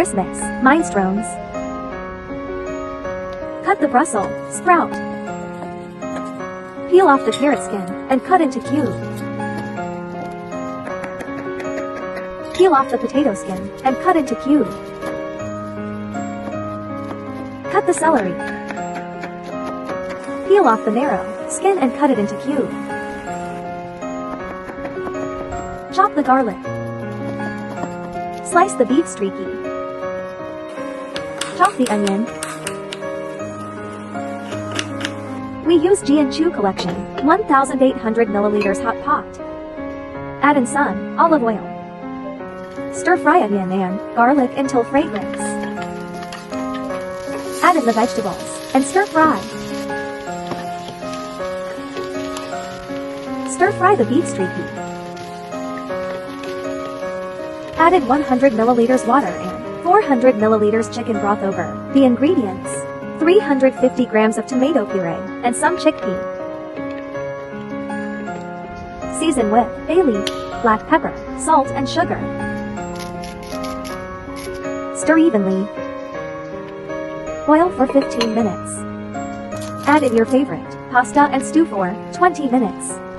Christmas, minestrones. Cut the Brussels sprout. Peel off the carrot skin and cut into cubes. Peel off the potato skin and cut into cubes. Cut the celery. Peel off the marrow, skin and cut it into cubes. Chop the garlic. Slice the beef streaky. Chop the onion. We use G&Chew collection, 1,800 milliliters hot pot. Add in some olive oil. Stir fry onion and garlic until fragrance. Add in the vegetables and stir fry. Stir fry the beef streaky. Added 100 milliliters water and 400 milliliters chicken broth over the ingredients. 350 grams of tomato puree and some chickpea. Season with bay leaf, black pepper, salt and sugar. Stir evenly. Boil for 15 minutes. Add in your favorite pasta and stew for 20 minutes.